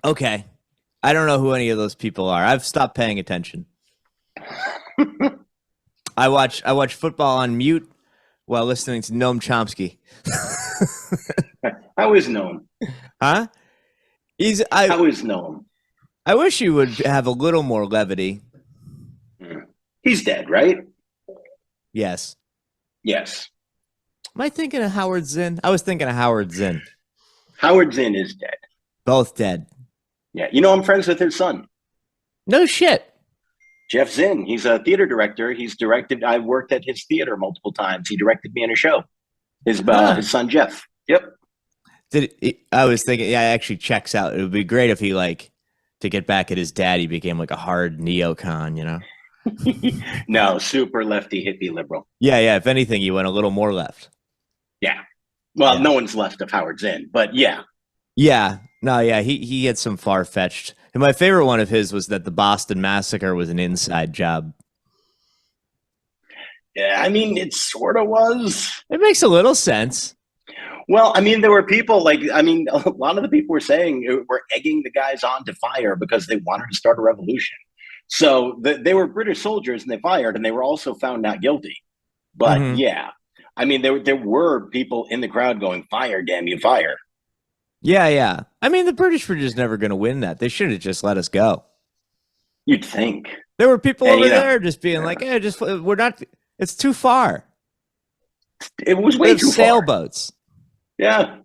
Okay. I don't know who any of those people are. I've stopped paying attention. I watch football on mute while listening to Noam Chomsky. How is Noam? Huh? He's I How is Noam? I wish he would have a little more levity. He's dead, right? Yes. Yes. Am I thinking of Howard Zinn? I was thinking of Howard Zinn. Howard Zinn is dead. Both dead. Yeah. I'm friends with his son. No shit. Jeff Zinn. He's a theater director. I worked at his theater multiple times. He directed me in a show. His son, Jeff. Yep. I was thinking, yeah, it actually checks out. It would be great if he, like, to get back at his dad, he became like a hard neocon, you know? No, super lefty hippie liberal. Yeah. If anything, he went a little more left. Yeah. Well, no one's left of Howard Zinn, but yeah. Yeah. No, yeah, he had some far-fetched. And my favorite one of his was that the Boston Massacre was an inside job. Yeah, I mean, it sort of was. It makes a little sense. Well, I mean, there were people a lot of the people were egging the guys on to fire because they wanted to start a revolution. So they were British soldiers and they fired, and they were also found not guilty. But yeah, I mean, there were people in the crowd going, "Fire, damn you, fire." Yeah. I mean, the British were just never going to win that. They should have just let us go. You'd think. There were people over there just being like, "Hey, we're not. It's too far." It was way too far. Sailboats. Yeah, it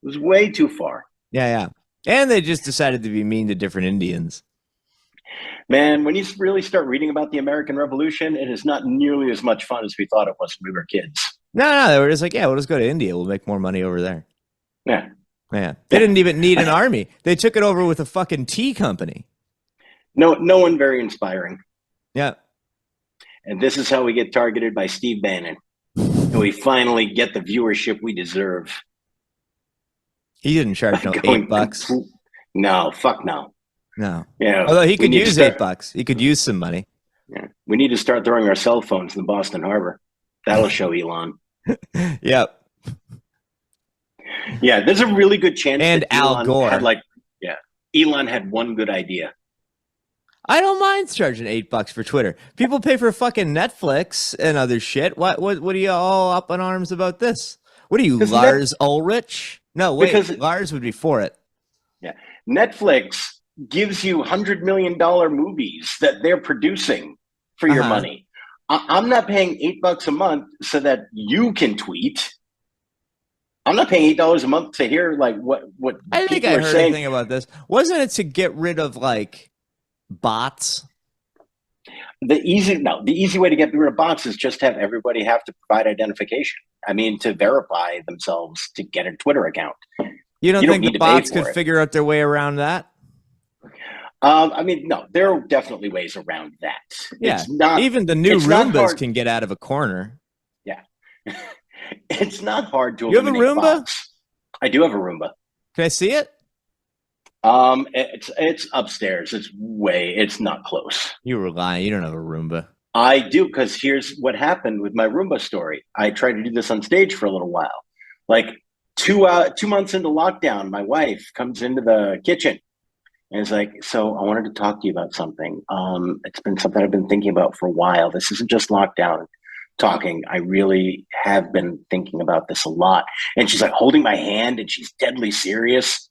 was way too far. Yeah. And they just decided to be mean to different Indians. Man, when you really start reading about the American Revolution, it is not nearly as much fun as we thought it was when we were kids. No, they were just like, yeah, we'll just go to India. We'll make more money over there. Yeah. They didn't even need an army. They took it over with a fucking tea company. No one very inspiring. Yeah. And this is how we get targeted by Steve Bannon. And we finally get the viewership we deserve. He didn't charge no $8. No, fuck no. No. Yeah. Although he could use $8. He could use some money. Yeah. We need to start throwing our cell phones in the Boston Harbor. That'll show Elon. Yep. Yeah, there's a really good chance and that Al Gore Elon had one good idea. I don't mind charging $8 for Twitter. People pay for fucking Netflix and other shit. What are you all up in arms about this? What are you, Lars Ulrich? No, wait, because Lars would be for it. Yeah. Netflix gives you $100 million movies that they're producing for your money. I'm not paying $8 a month so that you can tweet. I'm not paying $8 a month to hear like what I think I heard anything about this. Wasn't it to get rid of like bots? The easy way to get rid of bots is just have everybody have to provide identification. I mean, to verify themselves to get a Twitter account. You don't think the bots could figure out their way around that? I mean, no, there are definitely ways around that. Yeah, even the new Roombas can get out of a corner. Yeah. It's not hard to. You have a Roomba? Bots. I do have a Roomba. Can I see it? It's upstairs. It's not close. You were lying. You don't have a Roomba. I do, because here's what happened with my Roomba story. I tried to do this on stage for a little while. Like 2 months into lockdown, my wife comes into the kitchen and is like, "So I wanted to talk to you about something. It's been something I've been thinking about for a while. This isn't just lockdown talking. I really have been thinking about this a lot." And she's like holding my hand and she's deadly serious.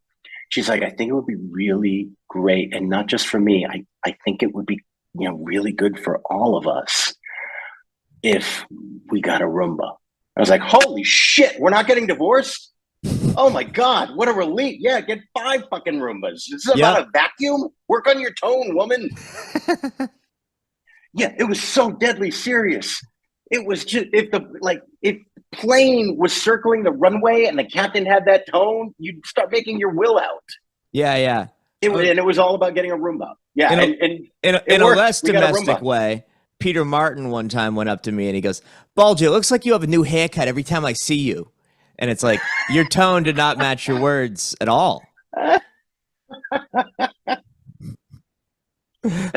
She's like, "I think it would be really great. And not just for me. I think it would be, really good for all of us if we got a Roomba." I was like, "Holy shit, we're not getting divorced? Oh my God, what a relief. Yeah, get 5 fucking Roombas. This is about a vacuum? Work on your tone, woman." Yeah, it was so deadly serious. It was just, if plane was circling the runway and the captain had that tone, you'd start making your will out. Yeah. And it was all about getting a Roomba. Yeah, in a less domestic way, Peter Martin one time went up to me and he goes, "Bulgy, it looks like you have a new haircut every time I see you." And it's like, your tone did not match your words at all. That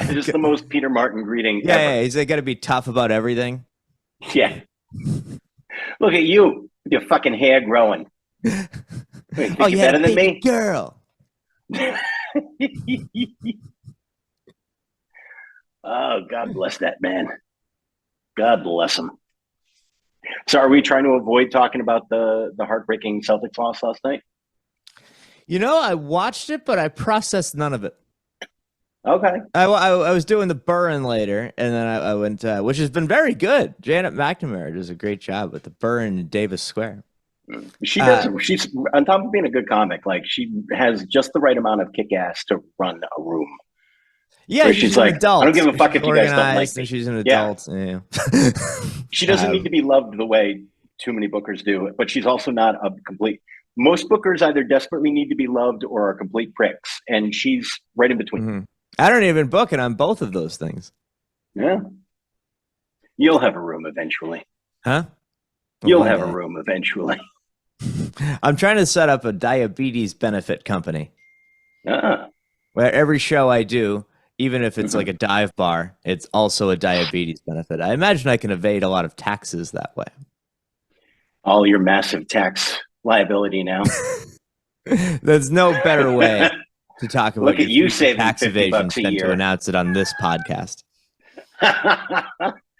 is the most Peter Martin greeting ever. Yeah, he's got to be tough about everything. Yeah. Look at you with your fucking hair growing. Wait, oh, you're better than me? Girl. Oh, God bless that man. God bless him. So, are we trying to avoid talking about the heartbreaking Celtics loss last night? You know, I watched it, but I processed none of it. Okay. I was doing the Burren later, and then I went, which has been very good. Janet McNamara does a great job with the Burren in Davis Square. She does. She's on top of being a good comic. Like she has just the right amount of kick ass to run a room. Yeah, she's an like, adult. I don't give a fuck if you guys don't like me. And she's an adult. Yeah. She doesn't need to be loved the way too many bookers do, but she's also not a complete. Most bookers either desperately need to be loved or are complete pricks, and she's right in between. Mm-hmm. I don't even book it on both of those things. Yeah. You'll have a room eventually. Huh? You'll have a room eventually. I'm trying to set up a diabetes benefit company. Where every show I do, even if it's like a dive bar, it's also a diabetes benefit. I imagine I can evade a lot of taxes that way. All your massive tax liability now. There's no better way to talk about Look at you saving tax evasion than to announce it on this podcast.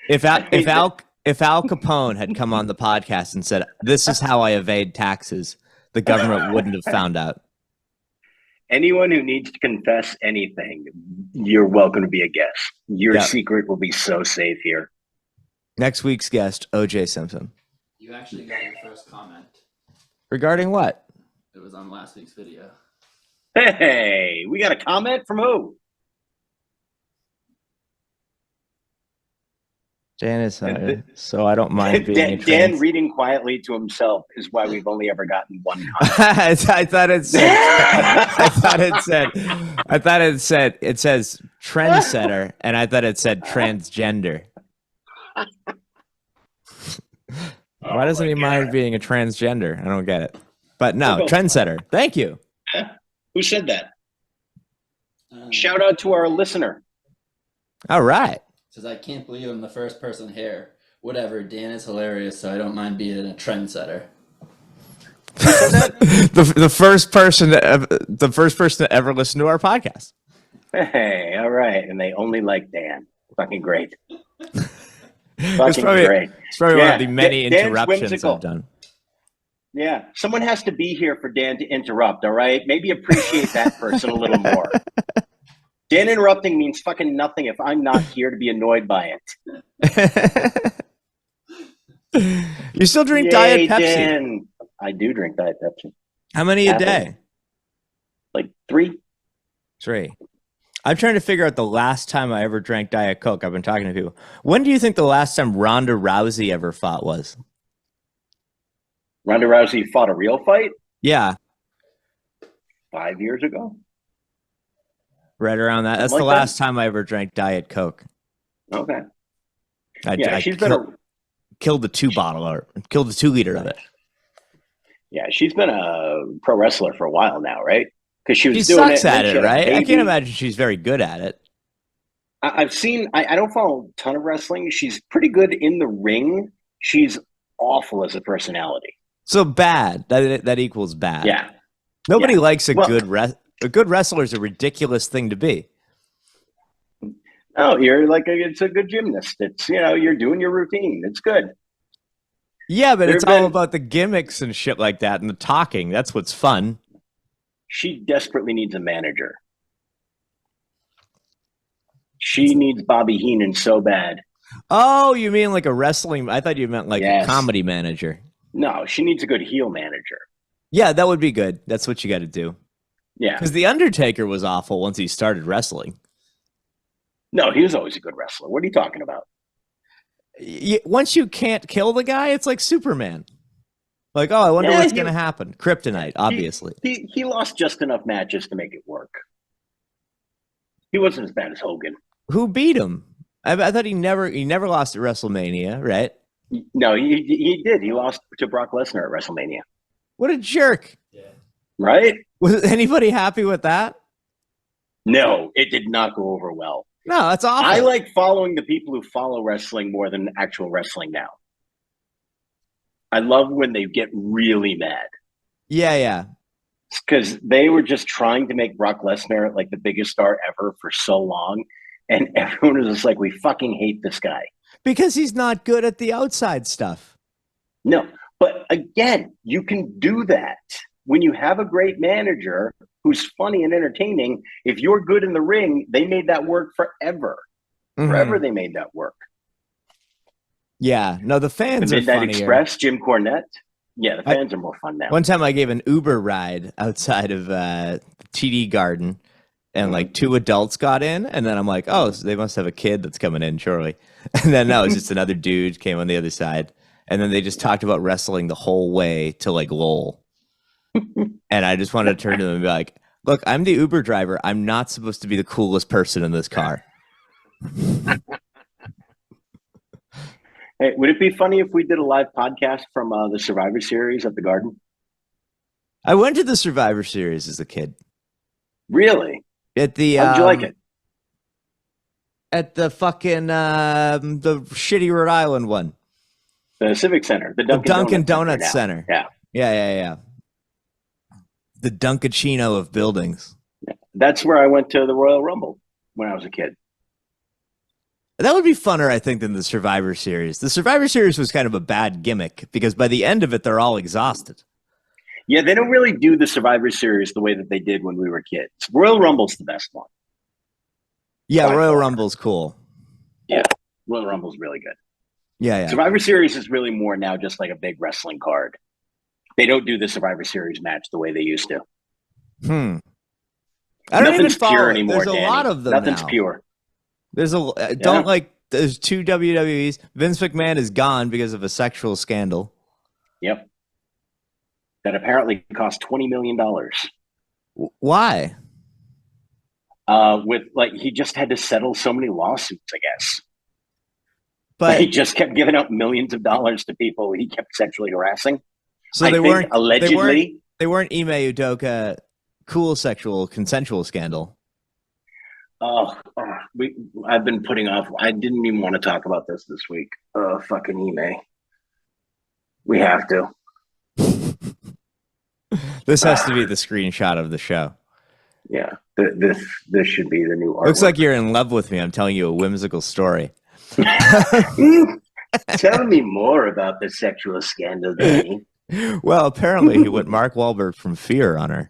If Al Capone had come on the podcast and said, "This is how I evade taxes," the government wouldn't have found out. Anyone who needs to confess anything, you're welcome to be a guest. Your secret will be so safe here. Next week's guest, O.J. Simpson. You actually got your first comment. Regarding what? It was on last week's video. Hey, we got a comment from who? Janice, so I don't mind being Dan reading quietly to himself is why we've only ever gotten one comment. I thought it says trendsetter, and I thought it said transgender. Why doesn't he mind being a transgender? I don't get it. But no, trendsetter. Thank you. Who said that? Shout out to our listener. All right. Says, I can't believe I'm the first person here. Whatever, Dan is hilarious, so I don't mind being a trendsetter. the first person to ever listen to our podcast. Hey, all right. And they only like Dan. Fucking great. It's probably one of the many interruptions I've done. Yeah. Someone has to be here for Dan to interrupt, all right? Maybe appreciate that person a little more. Dan interrupting means fucking nothing if I'm not here to be annoyed by it. You still drink Diet Pepsi? Dan. I do drink Diet Pepsi. How many a day? Like 3. 3. I'm trying to figure out the last time I ever drank Diet Coke. I've been talking to people. When do you think the last time Ronda Rousey ever fought was? Ronda Rousey fought a real fight? Yeah. 5 years ago? Right around that. That's the last time I ever drank Diet Coke. Okay. I killed the 2 liter of it. Yeah, she's been a pro wrestler for a while now, right? Because she doing sucks at it, right? I can't imagine she's very good at it. I've seen. I don't follow a ton of wrestling. She's pretty good in the ring. She's awful as a personality. So bad that equals bad. Yeah. Nobody likes a good wrestler is a ridiculous thing to be. Oh, you're like it's a good gymnast. It's you're doing your routine. It's good. Yeah, but it's all about the gimmicks and shit like that and the talking. That's what's fun. She desperately needs a manager. She needs Bobby Heenan so bad. Oh, you mean like a wrestling? I thought you meant like a comedy manager. No, she needs a good heel manager. Yeah, that would be good. That's what you got to do. Yeah. Because The Undertaker was awful once he started wrestling. No, he was always a good wrestler. What are you talking about? Once you can't kill the guy, it's like Superman. Like, oh, I wonder what's going to happen. Kryptonite, obviously. He lost just enough matches to make it work. He wasn't as bad as Hogan. Who beat him? I thought he never lost at WrestleMania, right? No, he did. He lost to Brock Lesnar at WrestleMania. What a jerk. Yeah. Right? Was anybody happy with that? No, it did not go over well. No, that's awful. I like following the people who follow wrestling more than actual wrestling now. I love when they get really mad. Yeah. because they were just trying to make Brock Lesnar like the biggest star ever for so long, and everyone was just like, "We fucking hate this guy." Because he's not good at the outside stuff. No, but again, you can do that when you have a great manager who's funny and entertaining. If you're good in the ring, they made that work forever. Forever, they made that work. Yeah, no, the fans are funnier. Midnight Express, Jim Cornette. Yeah, the fans are more fun now. One time I gave an Uber ride outside of TD Garden, and like 2 adults got in, and then I'm like, oh, so they must have a kid that's coming in shortly. And then no, it's just another dude came on the other side, and then they just talked about wrestling the whole way to like Lowell. And I just wanted to turn to them and be like, look, I'm the Uber driver. I'm not supposed to be the coolest person in this car. Hey, would it be funny if we did a live podcast from the Survivor Series at the Garden? I went to the Survivor Series as a kid. Really? At the how'd you like it? At the fucking the shitty Rhode Island one. The Civic Center. The Dunkin' Donuts Center. Yeah. The Dunkachino of buildings. Yeah. That's where I went to the Royal Rumble when I was a kid. That would be funner, I think, than the Survivor Series. The Survivor Series was kind of a bad gimmick because by the end of it, they're all exhausted. Yeah, they don't really do the Survivor Series the way that they did when we were kids. Royal Rumble's the best one. Yeah, Royal Rumble's cool. Yeah, Royal Rumble's really good. Yeah. Survivor Series is really more now just like a big wrestling card. They don't do the Survivor Series match the way they used to. I don't even follow pure anymore. There's a lot of them Nothing's now. pure. There's there's 2 WWEs. Vince McMahon is gone because of a sexual scandal. Yep. That apparently cost $20 million. Why? With like he just had to settle so many lawsuits, I guess. But he just kept giving out millions of dollars to people he kept sexually harassing. So they weren't allegedly. They weren't Ime Udoka cool sexual consensual scandal. I've been putting off. I didn't even want to talk about this week. Fucking Ime. We have to. This has to be the screenshot of the show. Yeah, this should be the new artwork. Looks like you're in love with me. I'm telling you a whimsical story. Tell me more about the sexual scandal, Danny. Well, apparently he went Mark Wahlberg from Fear on her.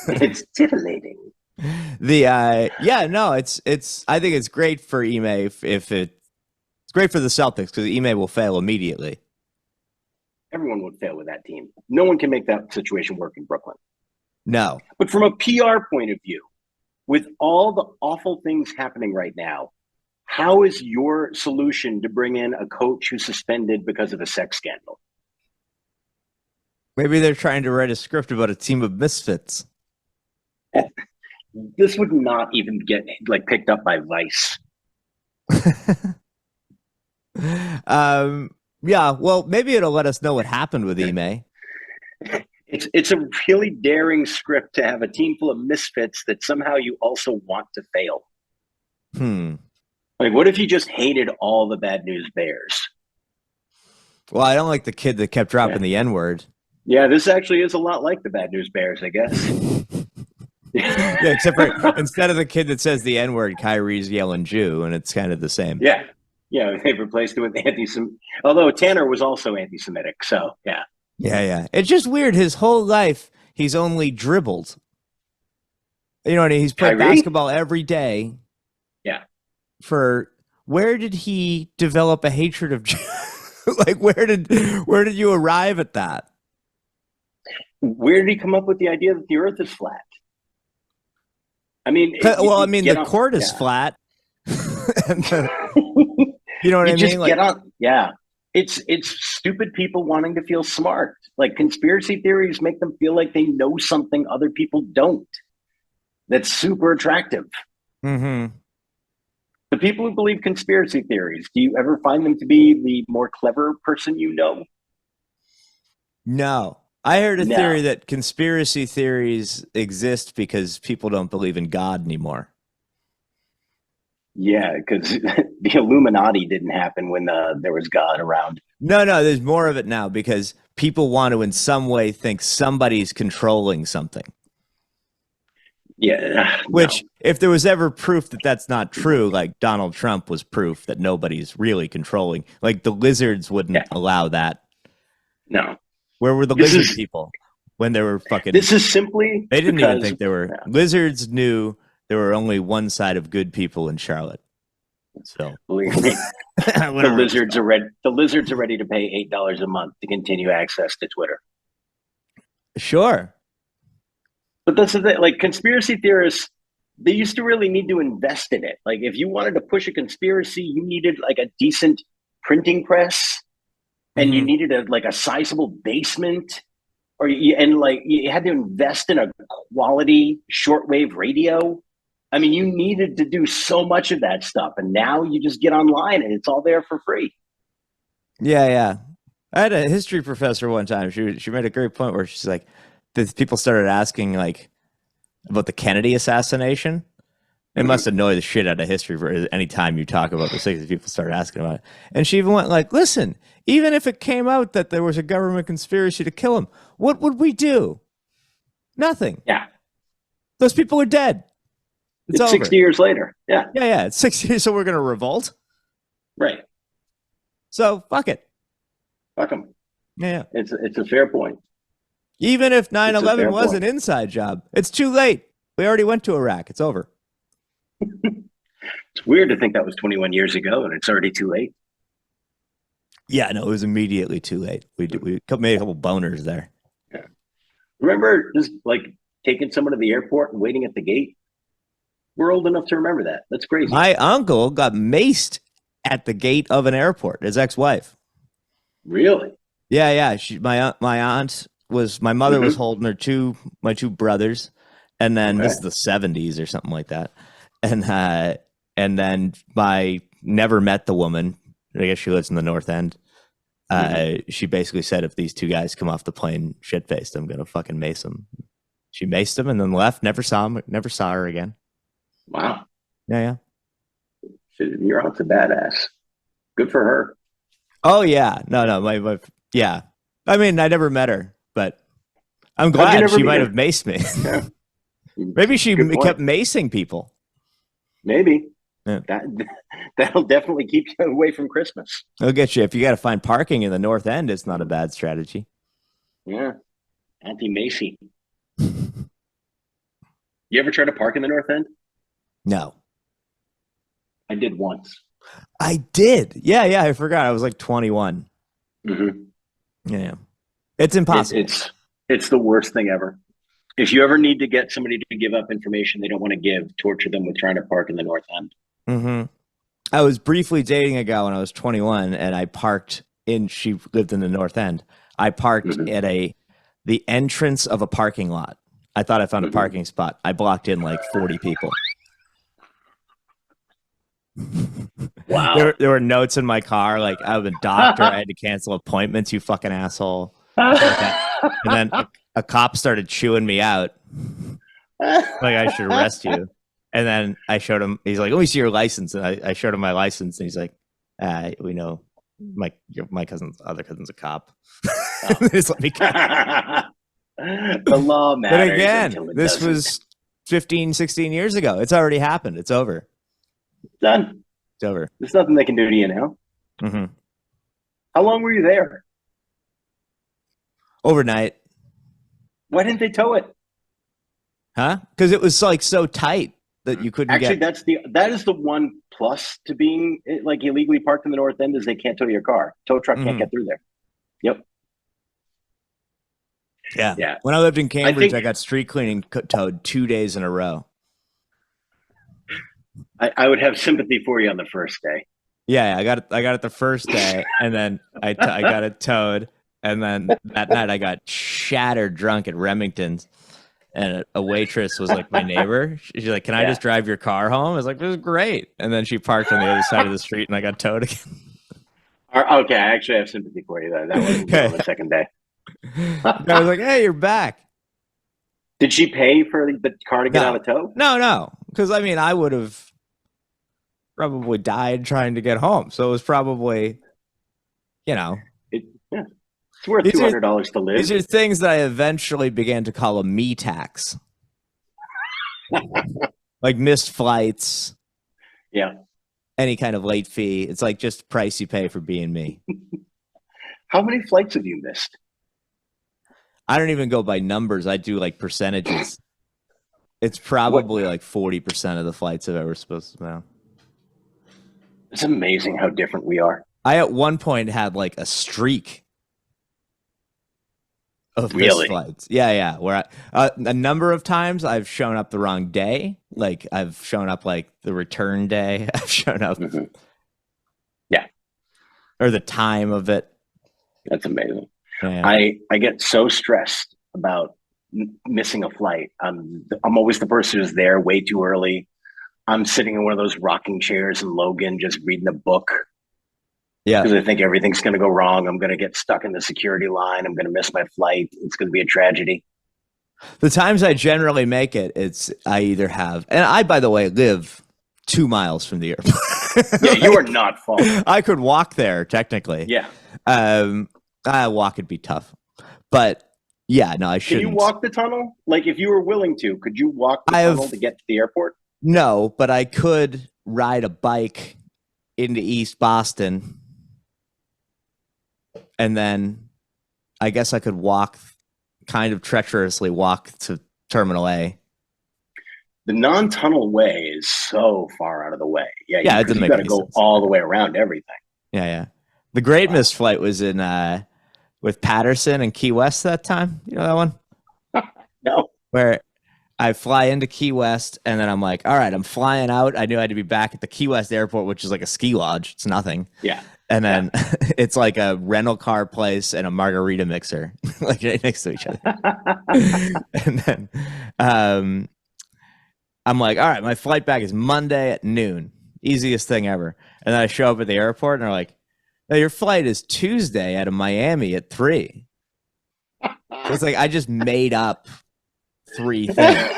It's titillating. It's I think it's great for Ime if it's great for the Celtics because Ime will fail immediately. Everyone would fail with that team. No one can make that situation work in Brooklyn. No. But from a PR point of view, with all the awful things happening right now, how is your solution to bring in a coach who's suspended because of a sex scandal? Maybe they're trying to write a script about a team of misfits. This would not even get like picked up by Vice. Yeah, well, maybe it'll let us know what happened with Ime. It's a really daring script to have a team full of misfits that somehow you also want to fail. Like, what if you just hated all the Bad News Bears? Well, I don't like the kid that kept dropping the N-word. Yeah, this actually is a lot like the Bad News Bears, I guess. Yeah, except for instead of the kid that says the N-word, Kyrie's yelling Jew, and it's kind of the same. Yeah, they've replaced it with anti-Semitic. Although Tanner was also anti-Semitic, so yeah. Yeah. It's just weird. His whole life, he's only dribbled. You know what I mean? He's played basketball every day. Yeah. Where did he develop a hatred of Jews? Like, where did you arrive at that? Where did he come up with the idea that the Earth is flat? I mean, the court is flat. You know what I mean? Get on. Yeah. It's stupid people wanting to feel smart. Like, conspiracy theories make them feel like they know something other people don't. That's super attractive. Mm-hmm. The people who believe conspiracy theories, do you ever find them to be the more clever person you know? No. I heard a theory that conspiracy theories exist because people don't believe in God anymore. Yeah, because the Illuminati didn't happen when there was God around. No, there's more of it now because people want to in some way think somebody's controlling something. Yeah, Which, no. if there was ever proof that that's not true, like Donald Trump was proof that nobody's really controlling. Like the lizards wouldn't Yeah, allow that. no. Where were the This lizard is people when they were fucking? this is simply They didn't even because think there were yeah, lizards. Knew there were only one side of good people in Charlotte. So believe me, the lizards are ready. The lizards are ready to pay $8 a month to continue access to Twitter. Sure. But that's the thing. Like conspiracy theorists, they used to really need to invest in it. Like if you wanted to push a conspiracy, you needed like a decent printing press, and you needed a sizable basement, and like you had to invest in a quality shortwave radio. I mean, you needed to do so much of that stuff, and now you just get online and it's all there for free. Yeah. I had a history professor one time. She made a great point where she's like, people started asking like about the Kennedy assassination. It must annoy the shit out of history for any time you talk about the 60s. People start asking about it. And she even went like, listen, even if it came out that there was a government conspiracy to kill him, what would we do? Nothing. Yeah. Those people are dead. It's over. 60 years later. Yeah. Yeah. It's 60 years, so we're going to revolt? Right. So, fuck it. Fuck them. Yeah. It's a fair point. Even if 9/11 was point. an inside job, it's too late. We already went to Iraq. It's over. It's weird to think that was 21 years ago and it's already too late. Yeah, no, it was immediately too late. We made a couple boners there. Yeah. Remember just like taking someone to the airport and waiting at the gate? We're old enough to remember that. That's crazy. My uncle got maced at the gate of an airport, his ex-wife. Really? Yeah. My aunt was, my mother was holding my two brothers, and then this is the 70s or something like that. And then my never met the woman. I guess she lives in the North End. She basically said, if these two guys come off the plane shit-faced, I'm gonna fucking mace them. She maced them and then left. Never saw her again. Wow. Yeah. Your aunt's a badass. Good for her. Oh yeah. No. My yeah. I mean, I never met her, but I'm glad she might have maced me. Yeah. Maybe she kept macing people. Maybe. Yeah. That'll definitely keep you away from Christmas. It'll get you. If you got to find parking in the North End, it's not a bad strategy. Yeah. Anti-Macy. You ever try to park in the North End? No. I did once. I did. Yeah. I forgot. I was like 21. Yeah. It's impossible. It's the worst thing ever. If you ever need to get somebody to give up information they don't want to give, torture them with trying to park in the North End. I was briefly dating a guy when I was 21, and I parked she lived in the North End. I parked at the entrance of a parking lot. I thought I found a parking spot. I blocked in like 40 people. Wow. There were notes in my car like, I'm a doctor. I had to cancel appointments, you fucking asshole. And then a cop started chewing me out. Like, I should arrest you. And then I showed him, he's like, let me see your license. And I showed him my license, and he's like, we know my other cousin's a cop. Just let me go. The law matters. But again, this was 15, 16 years ago. It's already happened. It's over. Done. It's over. There's nothing they can do to you now. How long were you there? Overnight. Why didn't they tow it? Huh? Because it was like so tight that you couldn't that is the one plus to being like illegally parked in the North End, is they can't tow your car. Tow truck can't get through there. Yep. Yeah. When I lived in Cambridge, I got street cleaning towed 2 days in a row. I would have sympathy for you on the first day. Yeah, I got it the first day, and then I got it towed, and then that night I got shattered drunk at Remington's, and a waitress was like my neighbor. She's like, "Can I just drive your car home?" I was like, "This is great," and then she parked on the other side of the street, and I got towed again. Okay, I actually have sympathy for you. That wasn't on the second day. I was like, "Hey, you're back." Did she pay for the car to get out of tow? No, because I mean, I would have. probably died trying to get home. So it was probably, yeah, it's worth $200 to live. These are things that I eventually began to call a me tax. Like missed flights. Yeah. Any kind of late fee. It's like just price you pay for being me. How many flights have you missed? I don't even go by numbers. I do like percentages. It's probably like 40% of the flights I've ever supposed to know. It's amazing how different we are. I at one point had like a streak of really? missed flights. Yeah. Where a number of times I've shown up the wrong day. Like I've shown up like the return day. I've shown up. Mm-hmm. Yeah. Or the time of it. That's amazing. Yeah. I get so stressed about missing a flight. I'm always the person who's there way too early. I'm sitting in one of those rocking chairs in Logan, just reading a book. Yeah. Because I think everything's going to go wrong. I'm going to get stuck in the security line. I'm going to miss my flight. It's going to be a tragedy. The times I generally make it, I either have, and I, by the way, live 2 miles from the airport. Yeah, you are not far. I could walk there technically. Yeah. Walk would be tough, but yeah, no, I shouldn't. Can you walk the tunnel? Like if you were willing to, could you walk the tunnel to get to the airport? No, but I could ride a bike into East Boston. And then I guess I could kind of treacherously walk to Terminal A. The non-tunnel way is so far out of the way. Yeah, you got to go all the way around everything. Yeah. The great missed flight was in with Patterson and Key West that time. You know that one? No. Where I fly into Key West and then I'm like, all right, I'm flying out. I knew I had to be back at the Key West airport, which is like a ski lodge. It's nothing. Yeah. And then it's like a rental car place and a margarita mixer, like right next to each other. And then I'm like, all right, my flight back is Monday at noon. Easiest thing ever. And then I show up at the airport and they're like, no, your flight is Tuesday out of Miami at 3. So it's like I just made up 3 things.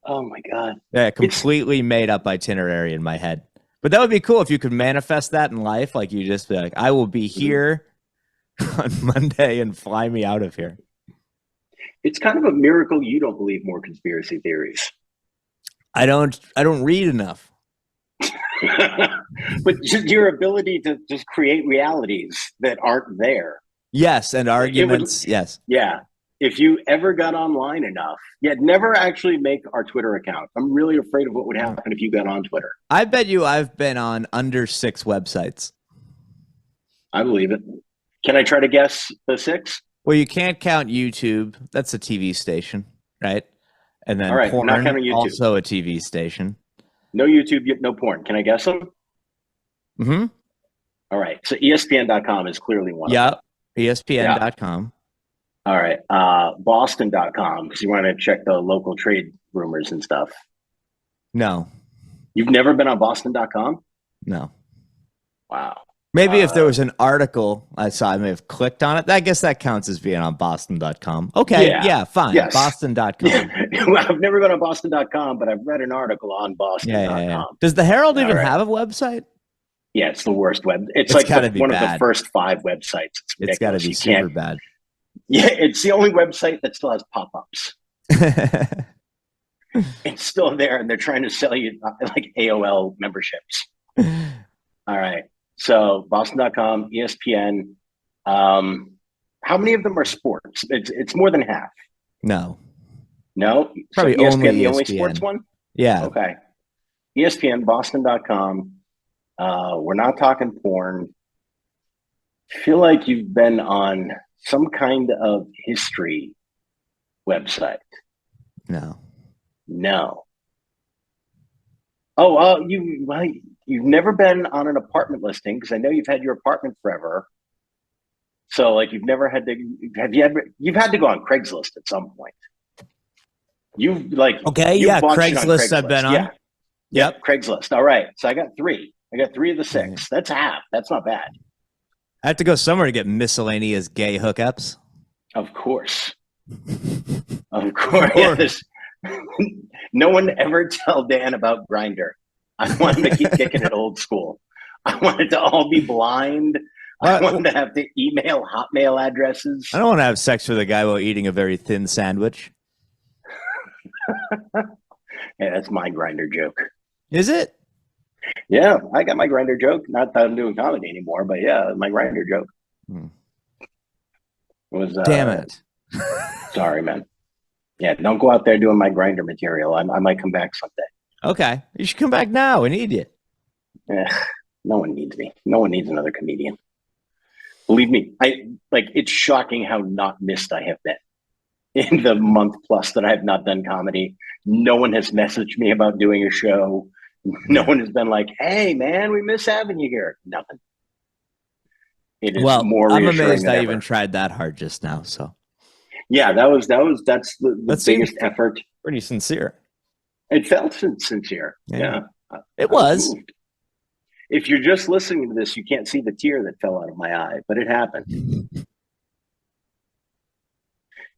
Oh my God. Yeah, completely made up itinerary in my head. But that would be cool if you could manifest that in life. Like you just be like, I will be here on Monday and fly me out of here. It's kind of a miracle you don't believe more conspiracy theories. I don't read enough. But just your ability to just create realities that aren't there. Yes, and arguments. Yes. Yeah. If you ever got online enough, yet never actually make our Twitter account. I'm really afraid of what would happen if you got on Twitter. I bet you I've been on under 6 websites. I believe it. Can I try to guess the 6? Well, you can't count YouTube. That's a TV station, right? And then porn, not counting YouTube. Also a TV station. No YouTube, no porn. Can I guess them? Mm-hmm. All right. So ESPN.com is clearly one. Yep. ESPN.com. All right. Boston.com, because you want to check the local trade rumors and stuff. No. You've never been on Boston.com? No. Wow. Maybe if there was an article I saw, I may have clicked on it. I guess that counts as being on Boston.com. Okay. Yeah, fine. Yes. Boston.com. Well, I've never been on Boston.com, but I've read an article on Boston.com. Yeah. Does the Herald even have a website? Yeah, it's the worst web. It's like one of the first 5 websites. It's got to be super bad. Yeah, it's the only website that still has pop-ups. It's still there, and they're trying to sell you like AOL memberships. All right. So Boston.com, ESPN. How many of them are sports? It's more than half. No. Probably so ESPN, the only sports one? Yeah. Okay. ESPN, Boston.com. We're not talking porn. I feel like you've been on some kind of history website. No. Oh, you've never been on an apartment listing, because I know you've had your apartment forever. So like you've never had to. You've had to go on Craigslist at some point. Craigslist I've been on. Yep, Craigslist. All right, so I got 3. I got 3 of the 6. That's half. That's not bad. I have to go somewhere to get miscellaneous gay hookups. Of course. Of course. Yeah, No one ever tell Dan about Grinder. I want him to keep kicking it old school. I want it to all be blind. I want to have to email Hotmail addresses. I don't want to have sex with a guy while eating a very thin sandwich. Yeah, that's my Grinder joke. Is it? Yeah, I got my Grinder joke. Not that I'm doing comedy anymore, but yeah, my Grinder joke. Was damn it. Sorry, man. Yeah, don't go out there doing my Grinder material. I might come back someday. Okay, you should come back now. We need you. No one needs me. No one needs another comedian. Believe me, it's shocking how not missed I have been in the month plus that I have not done comedy. No one has messaged me about doing a show. No one has been like, "Hey, man, we miss having you here." Nothing. It is more I'm reassuring amazed than I ever. even tried that hard just now. So yeah, that's the biggest effort. Pretty sincere. It felt sincere. Yeah. It was. Moved. If you're just listening to this, you can't see the tear that fell out of my eye, but it happened.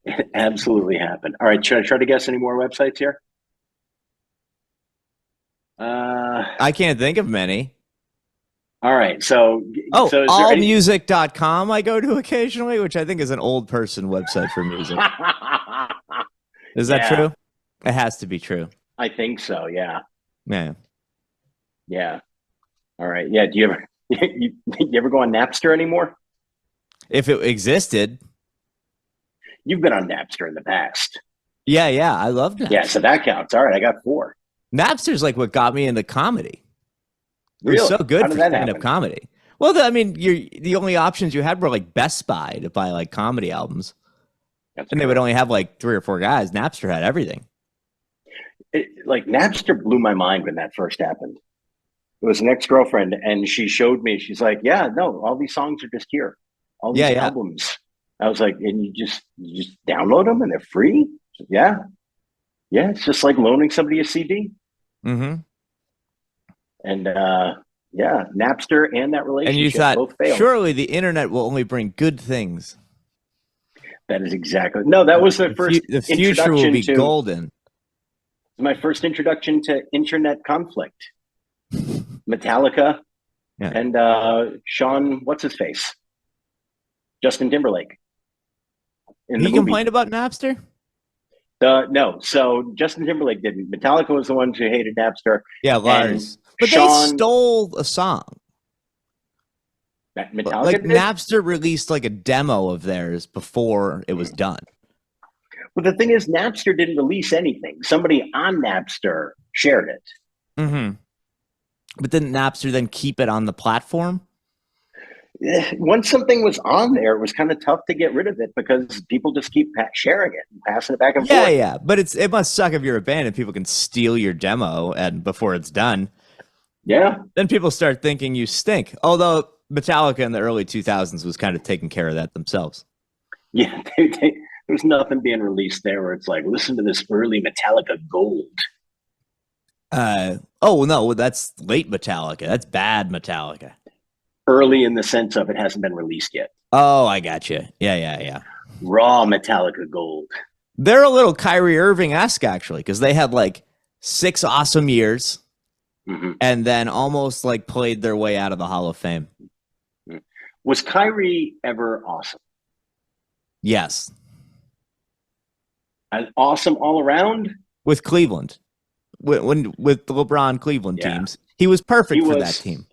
It absolutely happened. All right, should I try to guess any more websites here? I can't think of many. All right, so allmusic.com I go to occasionally, which I think is an old person website for music. Is that true? It has to be true. I think so, yeah. Man. Yeah. All right. Yeah, do you ever go on Napster anymore? If it existed. You've been on Napster in the past. Yeah, I love Napster. Yeah, so that counts. All right, I got 4. Napster's like what got me into comedy. It was really? so good for stand-up happen? comedy. Well, the only options you had were like Best Buy to buy like comedy albums. They would only have like 3 or 4 guys. Napster had everything. Napster blew my mind when that first happened. It was an ex-girlfriend, and she showed me. She's like, "Yeah, no, all these songs are just here. All these albums." I was like, "And you just download them, and they're free?" Yeah, it's just like loaning somebody a CD. Mm-hmm. And Napster and that relationship and you thought, both failed. Surely the internet will only bring good things. That is exactly that was the first. The future will be golden. My first introduction to internet conflict. Metallica and Sean, what's his face? Justin Timberlake. He complained about Napster? No. So Justin Timberlake didn't. Metallica was the one who hated Napster. Yeah, Lars. But they stole a song. Metallica did? Napster released like a demo of theirs before it was done. Well, the thing is, Napster didn't release anything. Somebody on Napster shared it. Mm-hmm. But didn't Napster then keep it on the platform? Once something was on there, it was kind of tough to get rid of it because people just keep sharing it and passing it back and forth. Yeah. But it must suck if you're a band and people can steal your demo and before it's done. Yeah. Then people start thinking you stink. Although Metallica in the early 2000s was kind of taking care of that themselves. Yeah. There's nothing being released there where it's like, listen to this early Metallica gold. Oh, no, that's late Metallica. That's bad Metallica. Early in the sense of it hasn't been released yet. Oh, I got you. Yeah. Raw Metallica gold. They're a little Kyrie Irving-esque, actually, because they had like 6 awesome years and then almost like played their way out of the Hall of Fame. Was Kyrie ever awesome? Yes. Awesome all around? With Cleveland. With the LeBron Cleveland teams. He was perfect for that team.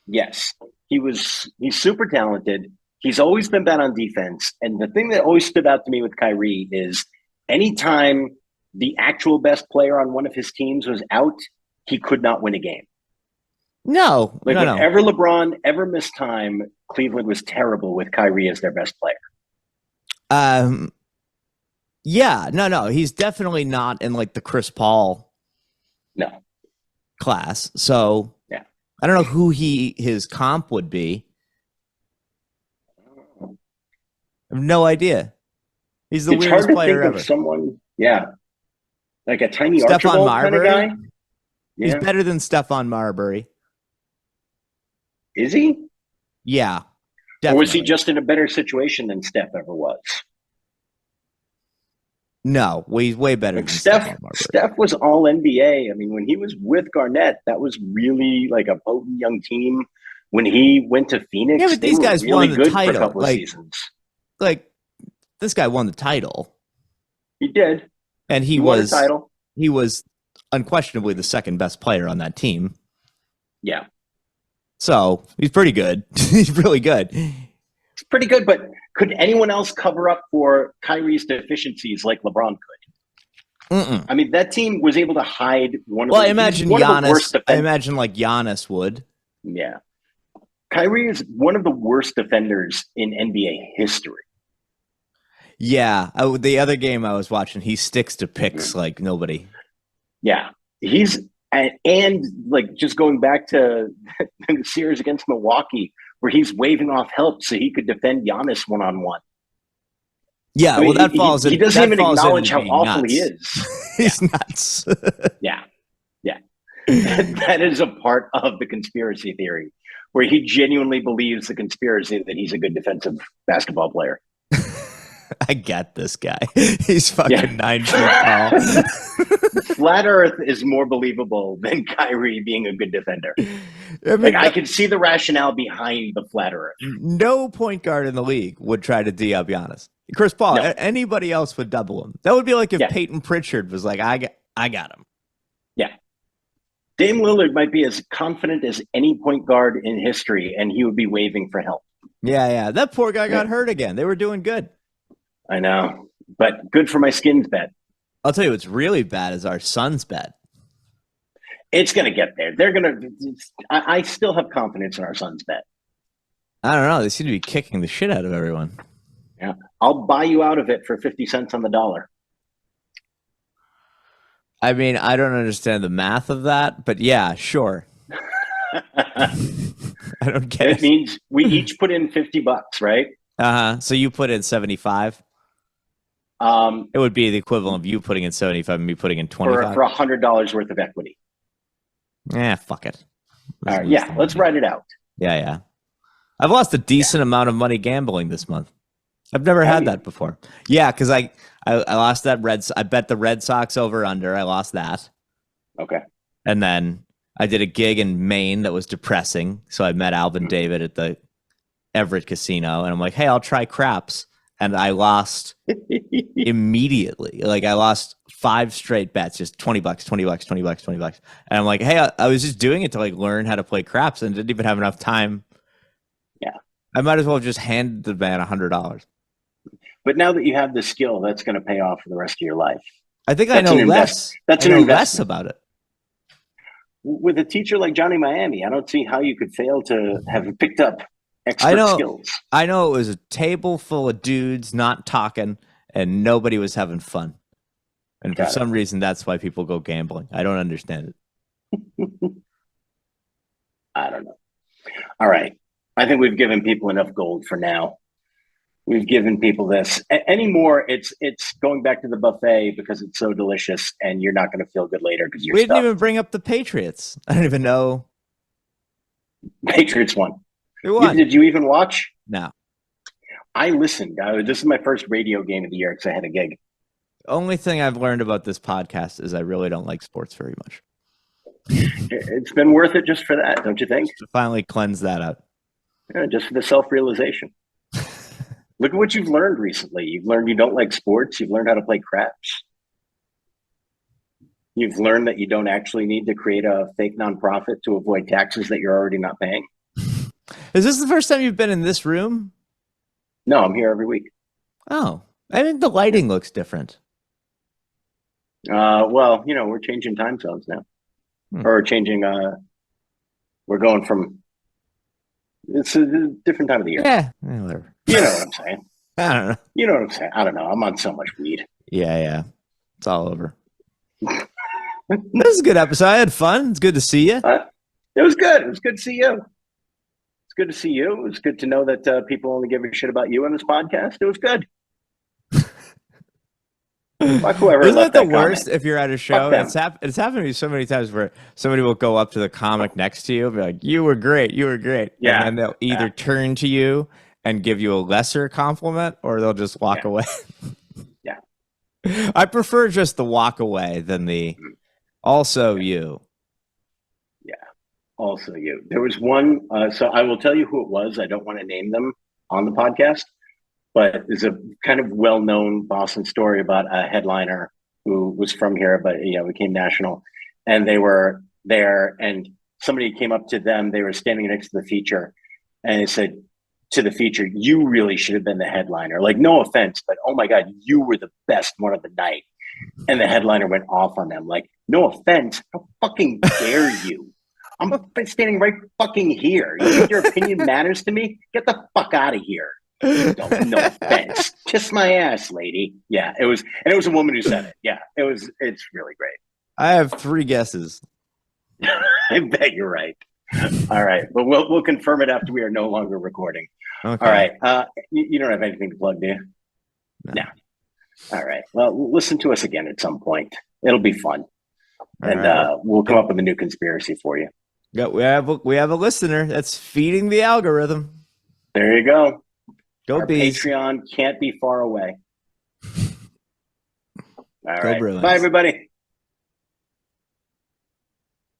Yes. He's super talented. He's always been bad on defense. And the thing that always stood out to me with Kyrie is anytime the actual best player on one of his teams was out, he could not win a game. No. Whenever LeBron ever missed time, Cleveland was terrible with Kyrie as their best player. Yeah, no. He's definitely not in like the Chris Paul class. So yeah. I don't know who his comp would be. I have no idea. He's the weirdest player ever. Someone, like a tiny Stephon Marbury kind of guy. Yeah. He's better than Stephon Marbury. Is he? Yeah. Definitely. Or was he just in a better situation than Steph ever was? No, way better Like than Stephon Marbury. Steph was all NBA. I mean, when he was with Garnett, that was really like a potent young team. When he went to Phoenix, Yeah, but these guys really won the good title. for a couple of seasons. Like this guy won the title. He did, and he won a was title. He was unquestionably the second best player on that team. Yeah, so he's pretty good. He's really good. It's pretty good, but could anyone else cover up for Kyrie's deficiencies like LeBron could? Mm-mm. I mean, that team was able to hide one of. Well, I imagine Giannis. I imagine like Giannis would. Yeah, Kyrie is one of the worst defenders in NBA history. Yeah, the other game I was watching, he sticks to picks like nobody. Yeah, he's and like just going back to the series against Milwaukee, where he's waving off help so he could defend Giannis one-on-one. Yeah, I mean, well, that falls. He doesn't even acknowledge how awful nuts. he is. He's nuts. Yeah. That is a part of the conspiracy theory, where he genuinely believes the conspiracy that he's a good defensive basketball player. I get this guy. He's fucking 9 feet tall. Flat Earth is more believable than Kyrie being a good defender. I mean, I can see the rationale behind the Flat Earth. No point guard in the league would try to D up Giannis. Chris Paul, no. Anybody else would double him. That would be like if Peyton Pritchard was like, I got him. Yeah. Dame Lillard might be as confident as any point guard in history, and he would be waving for help. Yeah. That poor guy got hurt again. They were doing good. I know, but good for my Skins bet. I'll tell you what's really bad is our Suns bet. It's going to get there. They're going to – I still have confidence in our Suns bet. I don't know. They seem to be kicking the shit out of everyone. Yeah. I'll buy you out of it for 50 cents on the dollar. I mean, I don't understand the math of that, but yeah, sure. I don't get it. It means we each put in $50, right? So you put in 75? It would be the equivalent of you putting in 75 and me putting in 25. For $100 worth of equity. Yeah, fuck it. All right, yeah, let's write it out. Yeah. I've lost a decent amount of money gambling this month. I've never had that before. Yeah, because I lost that I bet the Red Sox over under. I lost that. Okay. And then I did a gig in Maine that was depressing. So I met Alvin David at the Everett Casino, and I'm like, hey, I'll try craps. And I lost immediately. Like I lost 5 straight bets, just $20, $20. And I'm like, hey, I was just doing it to like learn how to play craps and didn't even have enough time. Yeah. I might as well have just handed the man $100. But now that you have the skill, that's going to pay off for the rest of your life. I think I know less. That's I know less about it. With a teacher like Johnny Miami, I don't see how you could fail to have picked up expert skills. I know it was a table full of dudes not talking, and nobody was having fun. And for some reason, that's why people go gambling. I don't understand it. I don't know. All right. I think we've given people enough gold for now. We've given people this. Anymore, it's going back to the buffet because it's so delicious, and you're not going to feel good later because you're We didn't even bring up the Patriots. I don't even know. Patriots won. Who won? Did you even watch? No. I listened. This is my first radio game of the year because I had a gig. Only thing I've learned about this podcast is I really don't like sports very much. It's been worth it just for that, don't you think? Just to finally cleanse that out. Yeah, just for the self-realization. Look at what you've learned recently. You've learned you don't like sports. You've learned how to play craps. You've learned that you don't actually need to create a fake nonprofit to avoid taxes that you're already not paying. Is this the first time you've been in this room? No, I'm here every week. Oh, I think the lighting looks different. Well, we're changing time zones now. Or changing, we're going from, it's a different time of the year. Yeah, whatever. You know what I'm saying? I don't know. You know what I'm saying? I don't know. I'm on so much weed. Yeah. It's all over. This is a good episode. I had fun. It's good to see you. It was good. It was good to see you. It's good to see you. It was good to know that people only give a shit about you on this podcast. It was good. Fuck whoever. Isn't it the worst comment. if you're at a show? It's happened to me so many times where somebody will go up to the comic next to you and be like, you were great. Yeah. And they'll either turn to you and give you a lesser compliment or they'll just walk away. Yeah. I prefer just the walk away than the also you. Yeah. Also you. There was one, so I will tell you who it was. I don't want to name them on the podcast, but it's a kind of well-known Boston story about a headliner who was from here, but became national. And they were there, and somebody came up to them. They were standing next to the feature, and it said to the feature, "You really should have been the headliner. Like, no offense, but oh my God, you were the best one of the night." And the headliner went off on them, like, "No offense, how fucking dare you? I'm standing right fucking here. You think your opinion matters to me? Get the fuck out of here. No offense. Kiss my ass, lady." Yeah, it was a woman who said it. Yeah, it's really great. I have 3 guesses. I bet you're right. All right, but we'll confirm it after we are no longer recording. Okay. All right. You don't have anything to plug, do you? No. All right. Well, listen to us again at some point. It'll be fun, and we'll come up with a new conspiracy for you. Yeah, we have a listener that's feeding the algorithm. There you go. Go Our bees. Patreon can't be far away. All Go right. Bruins. Bye, everybody.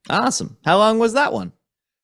Awesome. How long was that one?